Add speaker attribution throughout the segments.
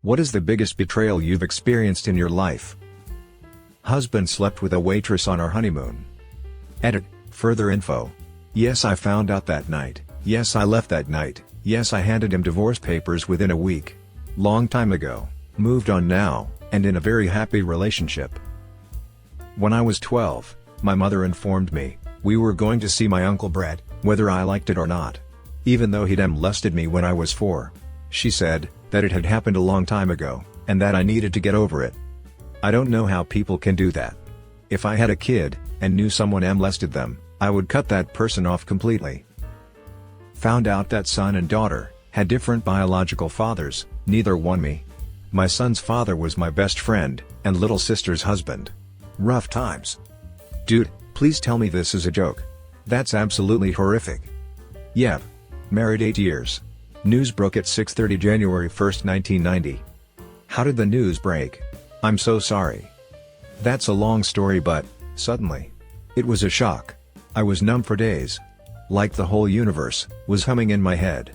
Speaker 1: What is the biggest betrayal you've experienced in your life? Husband slept with a waitress on our honeymoon. Edit. Further info. Yes, I found out that night. Yes, I left that night. Yes, I handed him divorce papers within a week. Long time ago. Moved on now, and in a very happy relationship. When I was 12, my mother informed me we were going to see my Uncle Brett, whether I liked it or not. Even though he'd molested me when I was 4. She said that it had happened a long time ago, and that I needed to get over it. I don't know how people can do that. If I had a kid, and knew someone molested them, I would cut that person off completely. Found out that son and daughter had different biological fathers, neither won me. My son's father was my best friend, and little sister's husband. Rough times. Dude, please tell me this is a joke. That's absolutely horrific. Yep. Married 8 years. News broke at 6:30 January 1st, 1990. How did the news break? I'm so sorry. That's a long story, but suddenly, it was a shock. I was numb for days. Like the whole universe was humming in my head.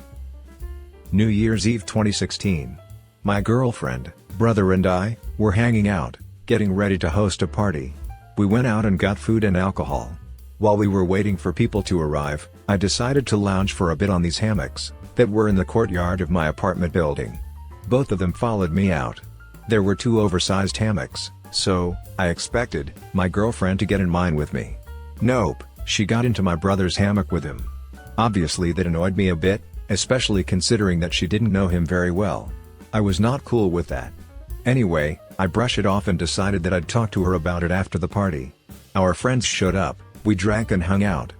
Speaker 1: New Year's Eve 2016. My girlfriend, brother and I were hanging out, getting ready to host a party. We went out and got food and alcohol. While we were waiting for people to arrive, I decided to lounge for a bit on these hammocks that were in the courtyard of my apartment building. Both of them followed me out. There were 2 oversized hammocks, so I expected my girlfriend to get in mine with me. Nope, she got into my brother's hammock with him. Obviously that annoyed me a bit, especially considering that she didn't know him very well. I was not cool with that. Anyway, I brushed it off and decided that I'd talk to her about it after the party. Our friends showed up, we drank and hung out.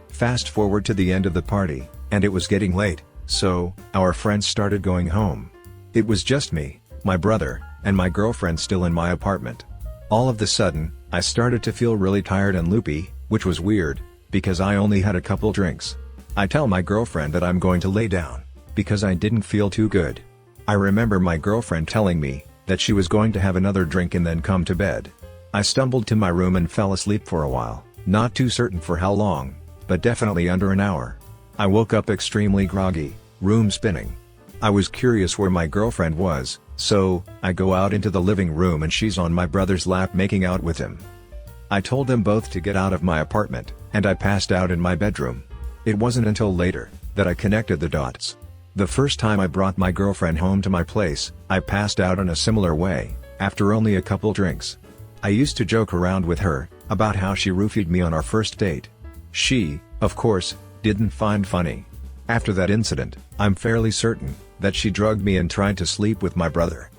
Speaker 1: Fast forward to the end of the party, and it was getting late, so our friends started going home. It was just me, my brother, and my girlfriend still in my apartment. All of a sudden, I started to feel really tired and loopy, which was weird, because I only had a couple drinks. I tell my girlfriend that I'm going to lay down, because I didn't feel too good. I remember my girlfriend telling me that she was going to have another drink and then come to bed. I stumbled to my room and fell asleep for a while, not too certain for how long, but definitely under an hour. I woke up extremely groggy, room spinning. I was curious where my girlfriend was, so I go out into the living room and she's on my brother's lap making out with him. I told them both to get out of my apartment, and I passed out in my bedroom. It wasn't until later that I connected the dots. The first time I brought my girlfriend home to my place, I passed out in a similar way, after only a couple drinks. I used to joke around with her about how she roofied me on our first date. She, of course, didn't find funny. After that incident, I'm fairly certain that she drugged me and tried to sleep with my brother.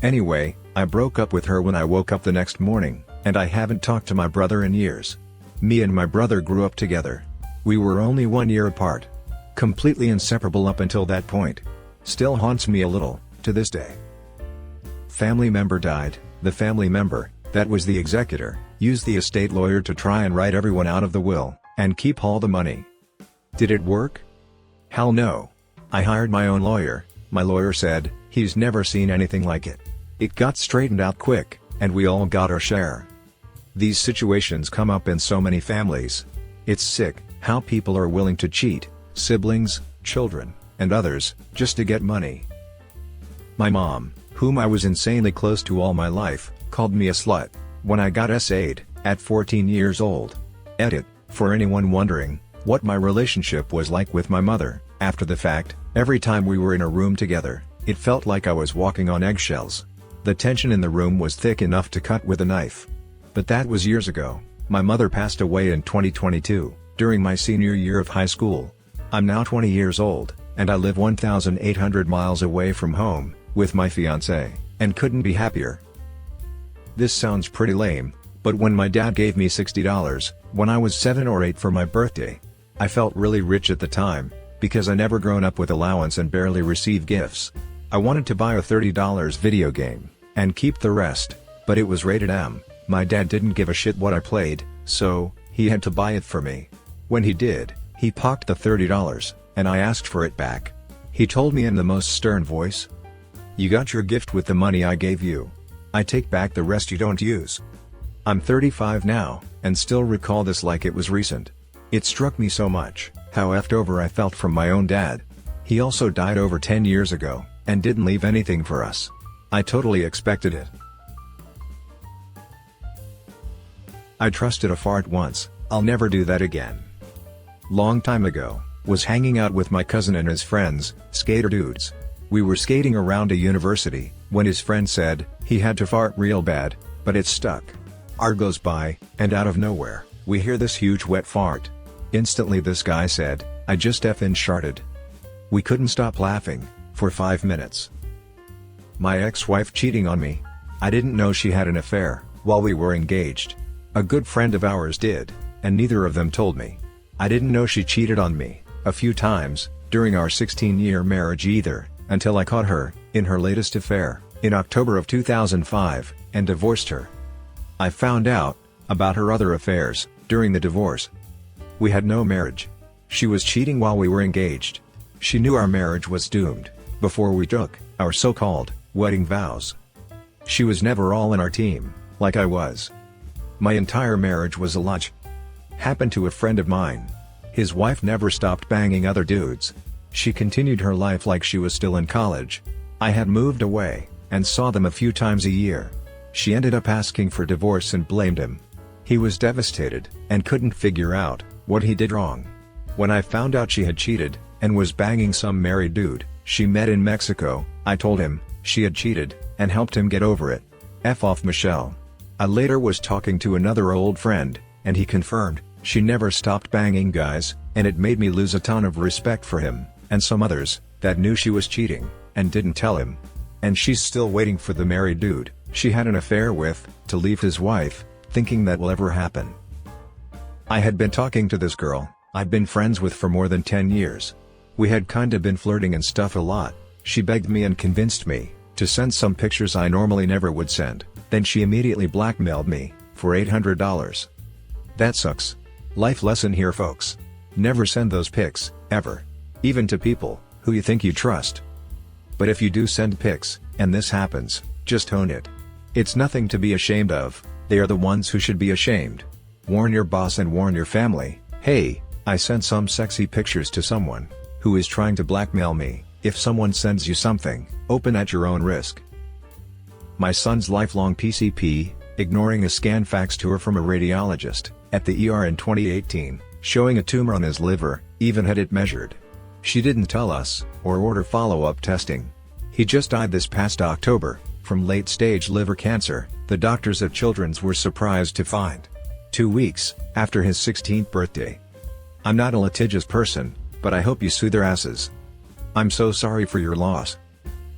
Speaker 1: Anyway, I broke up with her when I woke up the next morning, and I haven't talked to my brother in years. Me and my brother grew up together. We were only 1 year apart. Completely inseparable up until that point. Still haunts me a little, to this day. Family member died. The family member, that was the executor, used the estate lawyer to try and write everyone out of the will, and keep all the money. Did it work? Hell no. I hired my own lawyer. My lawyer said he's never seen anything like it. It got straightened out quick, and we all got our share. These situations come up in so many families. It's sick how people are willing to cheat, siblings, children, and others, just to get money. My mom, whom I was insanely close to all my life, called me a slut when I got SA'd at 14 years old. Edit. For anyone wondering what my relationship was like with my mother, after the fact, every time we were in a room together, it felt like I was walking on eggshells. The tension in the room was thick enough to cut with a knife. But that was years ago. My mother passed away in 2022, during my senior year of high school. I'm now 20 years old, and I live 1,800 miles away from home, with my fiancée, and couldn't be happier. This sounds pretty lame, but when my dad gave me $60, when I was 7 or 8 for my birthday, I felt really rich at the time, because I never grown up with allowance and barely received gifts. I wanted to buy a $30 video game, and keep the rest, but it was rated M. My dad didn't give a shit what I played, so he had to buy it for me. When he did, he pocked the $30, and I asked for it back. He told me in the most stern voice, "You got your gift with the money I gave you. I take back the rest you don't use." I'm 35 now, and still recall this like it was recent. It struck me so much how effed over I felt from my own dad. He also died over 10 years ago, and didn't leave anything for us. I totally expected it. I trusted a fart once, I'll never do that again. Long time ago, was hanging out with my cousin and his friends, skater dudes. We were skating around a university, when his friend said, he had to fart real bad, but it stuck. Hour goes by, and out of nowhere, we hear this huge wet fart. Instantly this guy said, I just effing sharted. We couldn't stop laughing, for 5 minutes. My ex-wife cheating on me. I didn't know she had an affair, while we were engaged. A good friend of ours did, and neither of them told me. I didn't know she cheated on me, a few times, during our 16-year marriage either, until I caught her, in her latest affair, in October of 2005, and divorced her. I found out, about her other affairs, during the divorce. We had no marriage. She was cheating while we were engaged. She knew our marriage was doomed, before we took, our so-called, wedding vows. She was never all in our team, like I was. My entire marriage was a lie. Happened to a friend of mine. His wife never stopped banging other dudes. She continued her life like she was still in college. I had moved away, and saw them a few times a year. She ended up asking for divorce and blamed him. He was devastated, and couldn't figure out, what he did wrong. When I found out she had cheated, and was banging some married dude she met in Mexico, I told him, she had cheated, and helped him get over it. F off Michelle. I later was talking to another old friend, and he confirmed, she never stopped banging guys, and it made me lose a ton of respect for him, and some others, that knew she was cheating, and didn't tell him. And she's still waiting for the married dude she had an affair with, to leave his wife, thinking that will ever happen. I had been talking to this girl I'd been friends with for more than 10 years. We had kinda been flirting and stuff a lot. She begged me and convinced me to send some pictures I normally never would send. Then she immediately blackmailed me for $800. That sucks. Life lesson here, folks. Never send those pics, ever. Even to people who you think you trust. But if you do send pics, and this happens, just own it. It's nothing to be ashamed of. They are the ones who should be ashamed. Warn your boss and warn your family. Hey, I sent some sexy pictures to someone who is trying to blackmail me. If someone sends you something, open at your own risk. My son's lifelong PCP, ignoring a scan fax to her from a radiologist at the ER in 2018, showing a tumor on his liver, even had it measured. She didn't tell us, or order follow-up testing. He just died this past October, from late-stage liver cancer, the doctors at Children's were surprised to find. 2 weeks, after his 16th birthday. I'm not a litigious person, but I hope you sue their asses. I'm so sorry for your loss.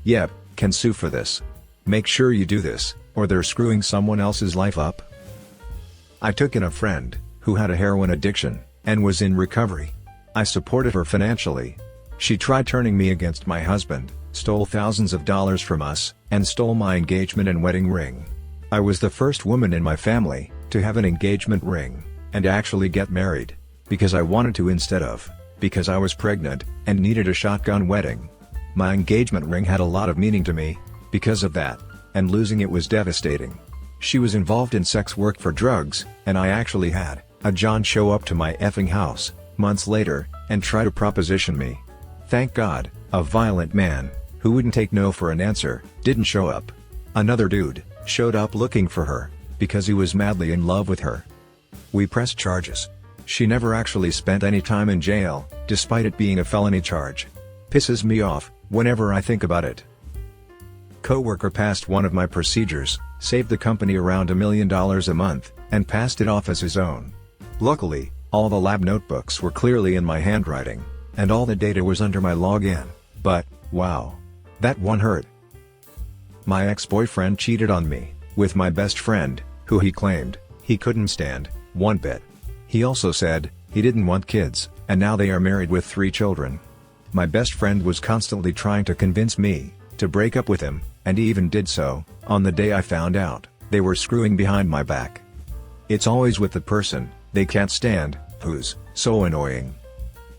Speaker 1: Yep, can sue for this. Make sure you do this, or they're screwing someone else's life up. I took in a friend, who had a heroin addiction, and was in recovery. I supported her financially. She tried turning me against my husband, stole thousands of dollars from us, and stole my engagement and wedding ring. I was the first woman in my family to have an engagement ring, and actually get married, because I wanted to instead of, because I was pregnant, and needed a shotgun wedding. My engagement ring had a lot of meaning to me, because of that, and losing it was devastating. She was involved in sex work for drugs, and I actually had a John show up to my effing house, months later, and try to proposition me. Thank God, a violent man, who wouldn't take no for an answer, didn't show up. Another dude showed up looking for her, because he was madly in love with her. We pressed charges. She never actually spent any time in jail, despite it being a felony charge. Pisses me off, whenever I think about it. Coworker passed one of my procedures, saved the company around $1 million a month, and passed it off as his own. Luckily, all the lab notebooks were clearly in my handwriting, and all the data was under my login, but, wow. That one hurt. My ex-boyfriend cheated on me, with my best friend, who he claimed he couldn't stand, one bit. He also said he didn't want kids, and now they are married with 3 children. My best friend was constantly trying to convince me to break up with him, and he even did so, on the day I found out they were screwing behind my back. It's always with the person they can't stand, who's so annoying.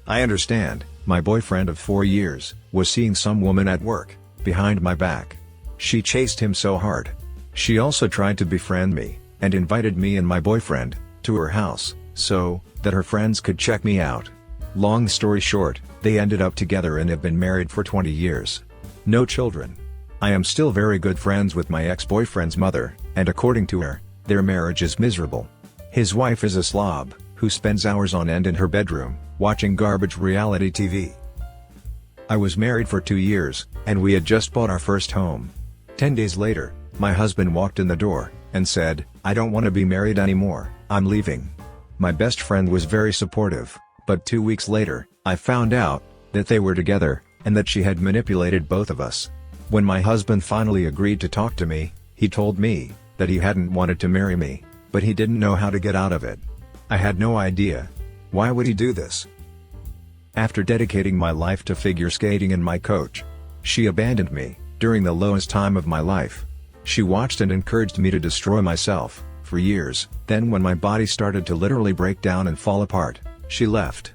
Speaker 1: I understand, my boyfriend of 4 years was seeing some woman at work, behind my back. She chased him so hard. She also tried to befriend me, and invited me and my boyfriend to her house, so that her friends could check me out. Long story short, they ended up together and have been married for 20 years. No children. I am still very good friends with my ex-boyfriend's mother, and according to her, their marriage is miserable. His wife is a slob, who spends hours on end in her bedroom, watching garbage reality TV. I was married for 2 years, and we had just bought our first home. 10 days later, my husband walked in the door, and said, "I don't want to be married anymore, I'm leaving." My best friend was very supportive, but 2 weeks later, I found out that they were together, and that she had manipulated both of us. When my husband finally agreed to talk to me, he told me that he hadn't wanted to marry me, but he didn't know how to get out of it. I had no idea. Why would he do this? After dedicating my life to figure skating and my coach, she abandoned me during the lowest time of my life. She watched and encouraged me to destroy myself for years. Then when my body started to literally break down and fall apart, she left.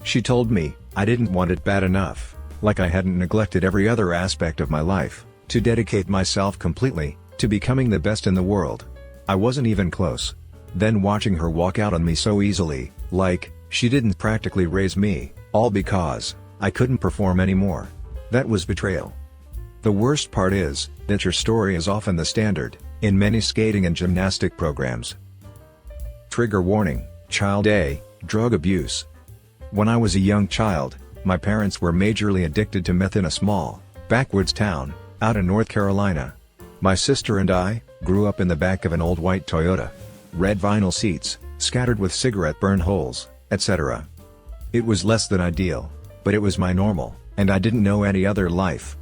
Speaker 1: She told me I didn't want it bad enough, like I hadn't neglected every other aspect of my life, to dedicate myself completely to becoming the best in the world. I wasn't even close. Then watching her walk out on me so easily, like she didn't practically raise me, all because I couldn't perform anymore. That was betrayal. The worst part is that your story is often the standard in many skating and gymnastic programs. Trigger warning: Child A, drug abuse. When I was a young child, my parents were majorly addicted to meth in a small, backwoods town out in North Carolina. My sister and I grew up in the back of an old white Toyota. Red vinyl seats, scattered with cigarette burn holes, etc. It was less than ideal, but it was my normal, and I didn't know any other life.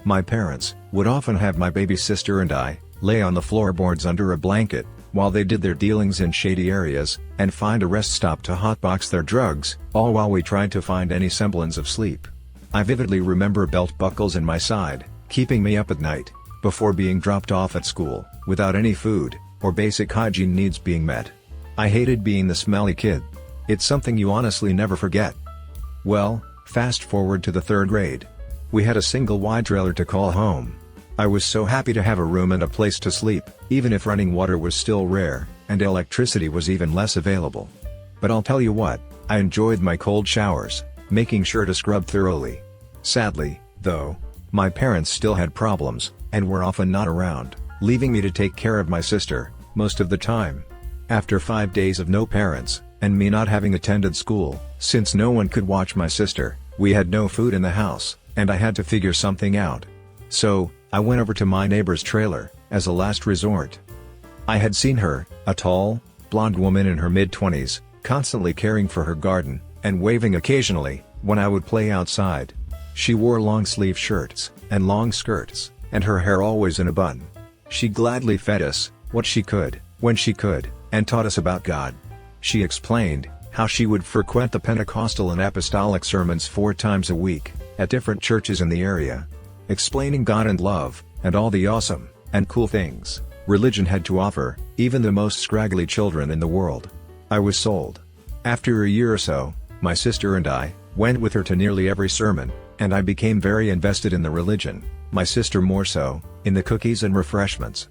Speaker 1: My parents would often have my baby sister and I lay on the floorboards under a blanket, while they did their dealings in shady areas, and find a rest stop to hotbox their drugs, all while we tried to find any semblance of sleep. I vividly remember belt buckles in my side, keeping me up at night, before being dropped off at school, without any food or basic hygiene needs being met. I hated being the smelly kid. It's something you honestly never forget. Well, fast forward to the 3rd grade. We had a single wide trailer to call home. I was so happy to have a room and a place to sleep, even if running water was still rare, and electricity was even less available. But I'll tell you what, I enjoyed my cold showers, making sure to scrub thoroughly. Sadly, though, my parents still had problems, and were often not around, leaving me to take care of my sister, most of the time. After 5 days of no parents, and me not having attended school, since no one could watch my sister, we had no food in the house, and I had to figure something out. So, I went over to my neighbor's trailer, as a last resort. I had seen her, a tall, blonde woman in her mid-20s, constantly caring for her garden, and waving occasionally, when I would play outside. She wore long-sleeve shirts, and long skirts, and her hair always in a bun. She gladly fed us what she could, when she could, and taught us about God. She explained how she would frequent the Pentecostal and Apostolic sermons 4 times a week, at different churches in the area, explaining God and love, and all the awesome and cool things religion had to offer, even the most scraggly children in the world. I was sold. After a year or so, my sister and I went with her to nearly every sermon, and I became very invested in the religion, my sister more so, in the cookies and refreshments.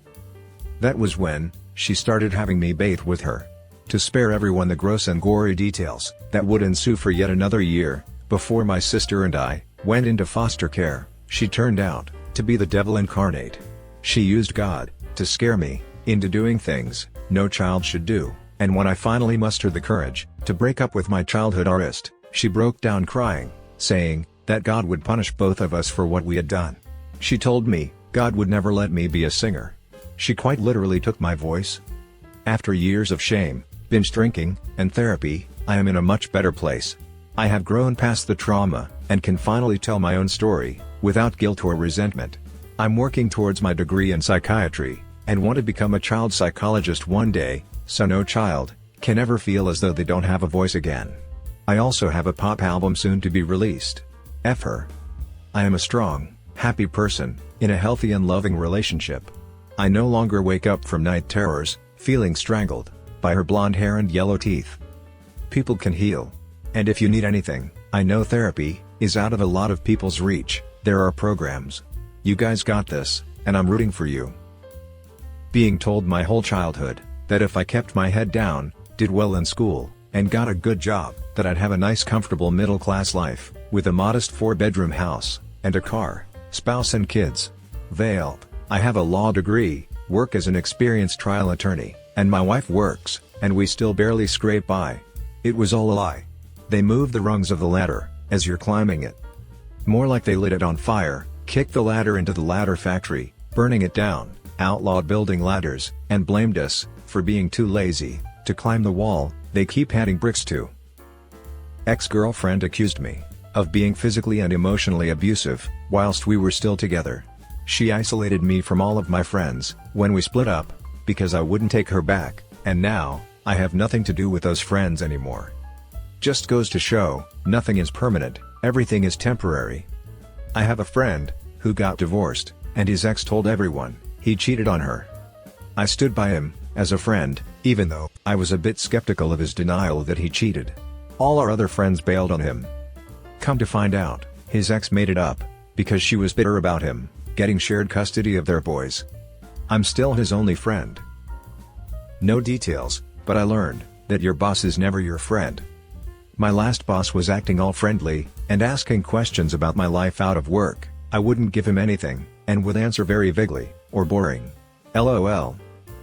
Speaker 1: That was when she started having me bathe with her. To spare everyone the gross and gory details that would ensue for yet another year, before my sister and I went into foster care, she turned out to be the devil incarnate. She used God to scare me into doing things no child should do, and when I finally mustered the courage to break up with my childhood artist, she broke down crying, saying that God would punish both of us for what we had done. She told me God would never let me be a singer. She quite literally took my voice. After years of shame, binge drinking, and therapy, I am in a much better place. I have grown past the trauma, and can finally tell my own story, without guilt or resentment. I'm working towards my degree in psychiatry, and want to become a child psychologist one day, so no child can ever feel as though they don't have a voice again. I also have a pop album soon to be released. F her. I am a strong, happy person, in a healthy and loving relationship. I no longer wake up from night terrors, feeling strangled by her blonde hair and yellow teeth. People can heal. And if you need anything, I know therapy is out of a lot of people's reach. There are programs. You guys got this, and I'm rooting for you. Being told my whole childhood that if I kept my head down, did well in school, and got a good job, that I'd have a nice comfortable middle-class life, with a modest 4-bedroom house, and a car, spouse and kids. Veiled, I have a law degree, work as an experienced trial attorney, and my wife works, and we still barely scrape by. It was all a lie. They moved the rungs of the ladder, as you're climbing it. More like they lit it on fire, kicked the ladder into the ladder factory, burning it down, outlawed building ladders, and blamed us for being too lazy to climb the wall they keep adding bricks to. Ex-girlfriend accused me of being physically and emotionally abusive whilst we were still together. She isolated me from all of my friends when we split up because I wouldn't take her back, and now I have nothing to do with those friends anymore. Just goes to show, nothing is permanent, everything is temporary. I have a friend who got divorced, and his ex told everyone he cheated on her. I stood by him as a friend, even though I was a bit skeptical of his denial that he cheated. All our other friends bailed on him. Come to find out, his ex made it up because she was bitter about him getting shared custody of their boys. I'm still his only friend. No details, but I learned that your boss is never your friend. My last boss was acting all friendly and asking questions about my life out of work. I wouldn't give him anything, and would answer very vaguely or boring. LOL.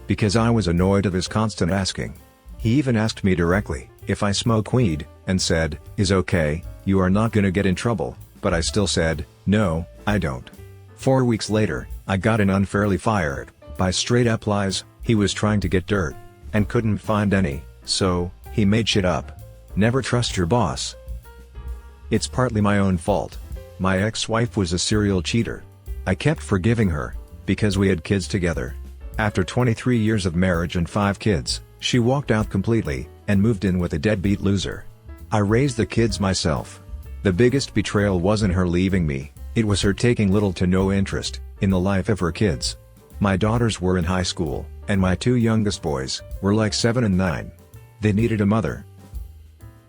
Speaker 1: Because I was annoyed of his constant asking. He even asked me directly if I smoke weed, and said, "Is okay, you are not gonna get in trouble," but I still said, "No, I don't." 4 weeks later, I got unfairly fired by straight up lies. He was trying to get dirt and couldn't find any, so he made shit up. Never trust your boss. It's partly my own fault. My ex-wife was a serial cheater. I kept forgiving her because we had kids together. After 23 years of marriage and 5 kids, she walked out completely and moved in with a deadbeat loser. I raised the kids myself. The biggest betrayal wasn't her leaving me, it was her taking little to no interest in the life of her kids. My daughters were in high school, and my 2 youngest boys were like 7 and 9. They needed a mother.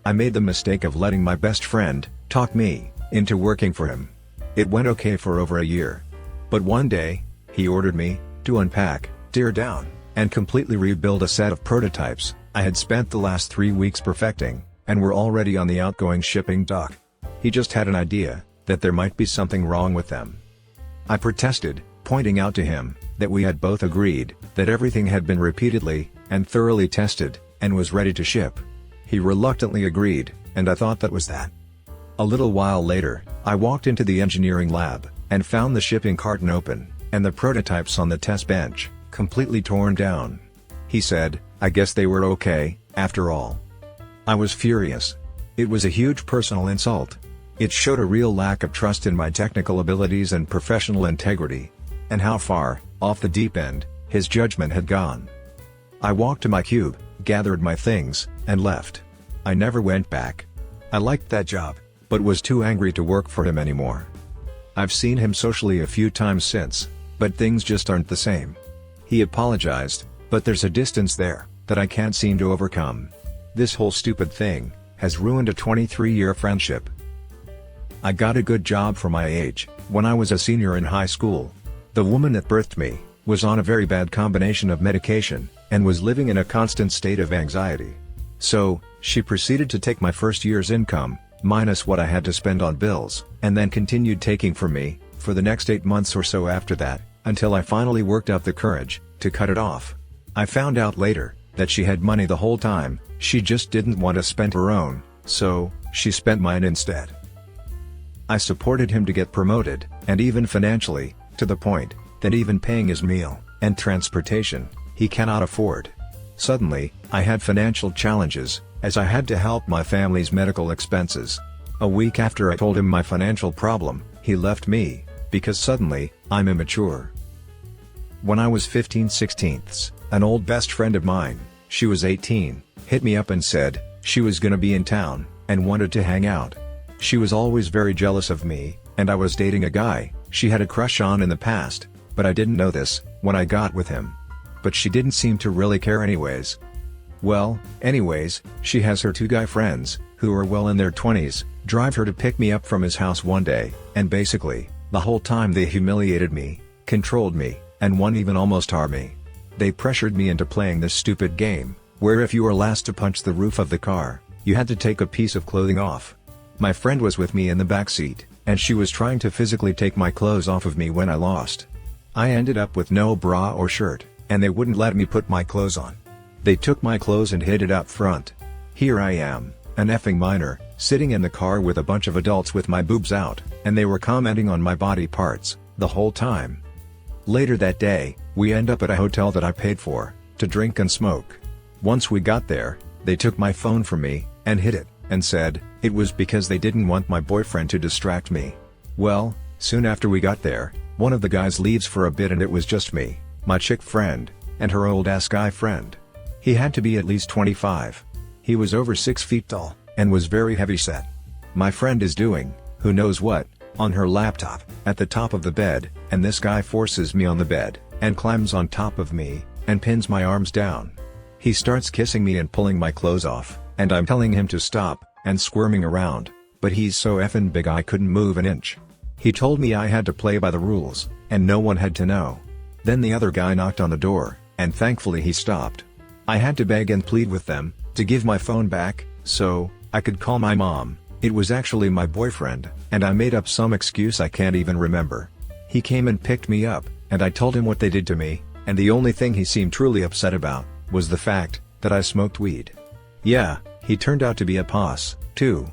Speaker 1: I made the mistake of letting my best friend talk me into working for him. It went okay for over a year. But one day, he ordered me to unpack, tear down, and completely rebuild a set of prototypes I had spent the last 3 weeks perfecting, and were already on the outgoing shipping dock. He just had an idea that there might be something wrong with them. I protested, pointing out to him that we had both agreed that everything had been repeatedly and thoroughly tested, and was ready to ship. He reluctantly agreed, and I thought that was that. A little while later, I walked into the engineering lab, and found the shipping carton open, and the prototypes on the test bench, completely torn down. He said, "I guess they were okay, after all." I was furious. It was a huge personal insult. It showed a real lack of trust in my technical abilities and professional integrity, and how far off the deep end his judgment had gone. I walked to my cube, gathered my things, and left. I never went back. I liked that job, but was too angry to work for him anymore. I've seen him socially a few times since, but things just aren't the same. He apologized, but there's a distance there that I can't seem to overcome. This whole stupid thing has ruined a 23-year friendship. I got a good job for my age when I was a senior in high school. The woman that birthed me was on a very bad combination of medication, and was living in a constant state of anxiety. So, she proceeded to take my first year's income, minus what I had to spend on bills, and then continued taking from me for the next 8 months or so after that, until I finally worked up the courage to cut it off. I found out later that she had money the whole time, she just didn't want to spend her own, so she spent mine instead. I supported him to get promoted, and even financially, to the point that even paying his meal and transportation, he cannot afford. Suddenly, I had financial challenges, as I had to help my family's medical expenses. A week after I told him my financial problem, he left me, because suddenly, I'm immature. When I was 15/16, an old best friend of mine, she was 18, hit me up and said she was gonna be in town, and wanted to hang out. She was always very jealous of me, and I was dating a guy she had a crush on in the past, but I didn't know this when I got with him. But she didn't seem to really care anyways. Well, anyways, she has her 2 guy friends, who are well in their 20s, drive her to pick me up from his house one day, and basically, the whole time they humiliated me, controlled me, and one even almost harmed me. They pressured me into playing this stupid game, where if you were last to punch the roof of the car, you had to take a piece of clothing off. My friend was with me in the back seat, and she was trying to physically take my clothes off of me when I lost. I ended up with no bra or shirt, and they wouldn't let me put my clothes on. They took my clothes and hid it up front. Here I am, an effing minor, sitting in the car with a bunch of adults with my boobs out, and they were commenting on my body parts, the whole time. Later that day, we end up at a hotel that I paid for, to drink and smoke. Once we got there, they took my phone from me, and hid it, and said, it was because they didn't want my boyfriend to distract me. Well, soon after we got there, one of the guys leaves for a bit and it was just me, my chick friend, and her old-ass guy friend. He had to be at least 25. He was over 6 feet tall, and was very heavy-set. My friend is doing, who knows what, on her laptop, at the top of the bed, and this guy forces me on the bed, and climbs on top of me, and pins my arms down. He starts kissing me and pulling my clothes off, and I'm telling him to stop, and squirming around, but he's so effing big I couldn't move an inch. He told me I had to play by the rules, and no one had to know. Then the other guy knocked on the door, and thankfully he stopped. I had to beg and plead with them, to give my phone back, so I could call my mom. It was actually my boyfriend, and I made up some excuse I can't even remember. He came and picked me up, and I told him what they did to me, and the only thing he seemed truly upset about, was the fact, that I smoked weed. Yeah, he turned out to be a boss, too.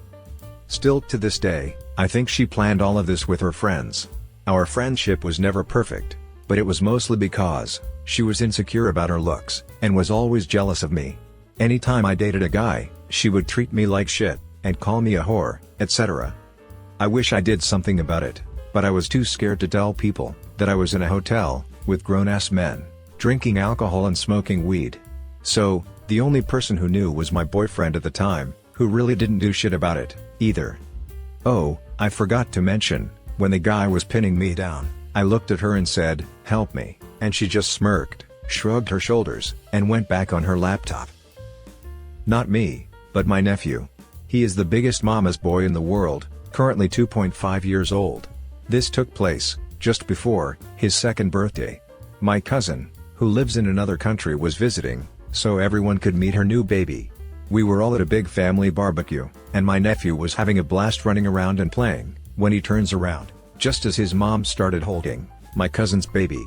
Speaker 1: Still to this day, I think she planned all of this with her friends. Our friendship was never perfect, but it was mostly because she was insecure about her looks, and was always jealous of me. Anytime I dated a guy, she would treat me like shit, and call me a whore, etc. I wish I did something about it, but I was too scared to tell people that I was in a hotel with grown-ass men, drinking alcohol and smoking weed. So, the only person who knew was my boyfriend at the time, who really didn't do shit about it, either. Oh, I forgot to mention, when the guy was pinning me down, I looked at her and said, "Help me," and she just smirked, shrugged her shoulders, and went back on her laptop. Not me, but my nephew. He is the biggest mama's boy in the world, currently 2.5 years old. This took place just before his second birthday. My cousin, who lives in another country, was visiting, so everyone could meet her new baby. We were all at a big family barbecue, and my nephew was having a blast running around and playing, when he turns around, just as his mom started holding my cousin's baby.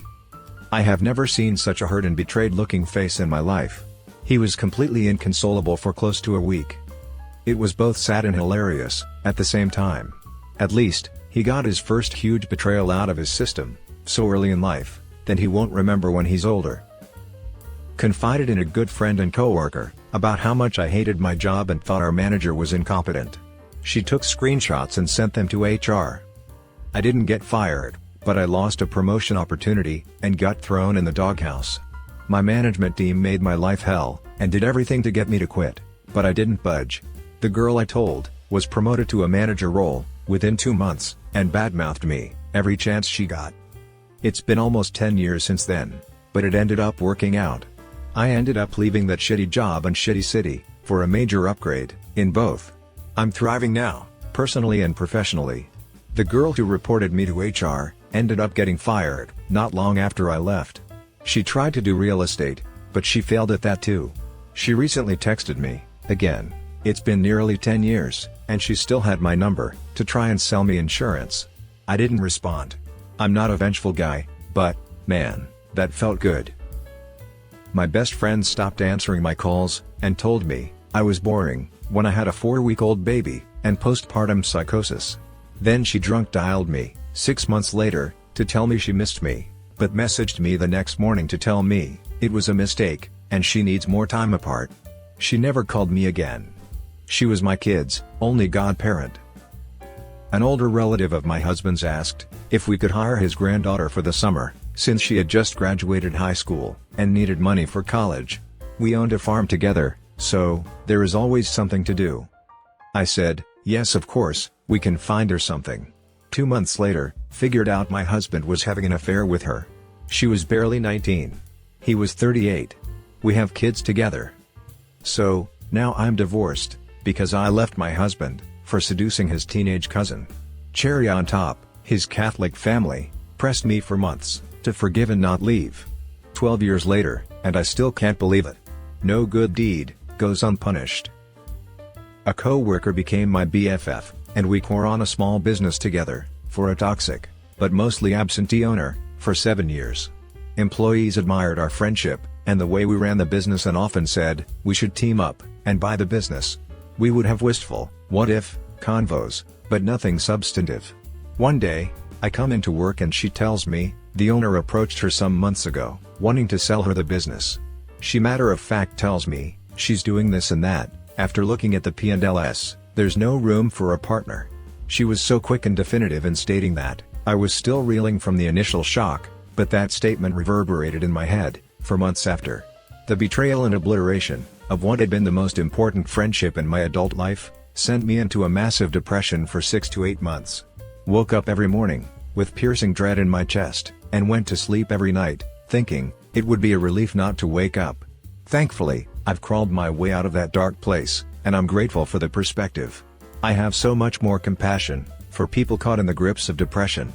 Speaker 1: I have never seen such a hurt and betrayed looking face in my life. He was completely inconsolable for close to a week. It was both sad and hilarious, at the same time. At least, he got his first huge betrayal out of his system, so early in life, that he won't remember when he's older. Confided in a good friend and coworker, about how much I hated my job and thought our manager was incompetent. She took screenshots and sent them to HR. I didn't get fired, but I lost a promotion opportunity, and got thrown in the doghouse. My management team made my life hell, and did everything to get me to quit, but I didn't budge. The girl I told, was promoted to a manager role, within 2 months, and badmouthed me, every chance she got. It's been almost 10 years since then, but it ended up working out. I ended up leaving that shitty job and shitty city, for a major upgrade, in both. I'm thriving now, personally and professionally. The girl who reported me to HR, ended up getting fired, not long after I left. She tried to do real estate, but she failed at that too. She recently texted me, again. It's been nearly 10 years, and she still had my number, to try and sell me insurance. I didn't respond. I'm not a vengeful guy, but, man, that felt good. My best friend stopped answering my calls, and told me I was boring, when I had a 4-week-old baby, and postpartum psychosis. Then she drunk dialed me, 6 months later, to tell me she missed me, but messaged me the next morning to tell me it was a mistake, and she needs more time apart. She never called me again. She was my kid's only godparent. An older relative of my husband's asked if we could hire his granddaughter for the summer, since she had just graduated high school, and needed money for college. We owned a farm together, so there is always something to do. I said, yes, of course, we can find her something. 2 months later, figured out my husband was having an affair with her. She was barely 19. He was 38. We have kids together. So, now I'm divorced, because I left my husband, for seducing his teenage cousin. Cherry on top, his Catholic family pressed me for months to forgive and not leave. 12 years later, and I still can't believe it. No good deed goes unpunished. A co-worker became my BFF, and we tore on a small business together, for a toxic, but mostly absentee owner, for 7 years. Employees admired our friendship, and the way we ran the business, and often said, we should team up, and buy the business. We would have wistful, what if, convos, but nothing substantive. One day, I come into work and she tells me, the owner approached her some months ago, wanting to sell her the business. She matter of fact tells me, she's doing this and that. After looking at the P&Ls, there's no room for a partner. She was so quick and definitive in stating that, I was still reeling from the initial shock, but that statement reverberated in my head, for months after. The betrayal and obliteration, of what had been the most important friendship in my adult life, sent me into a massive depression for 6 to 8 months. Woke up every morning, with piercing dread in my chest, and went to sleep every night, thinking, it would be a relief not to wake up. Thankfully, I've crawled my way out of that dark place, and I'm grateful for the perspective. I have so much more compassion for people caught in the grips of depression.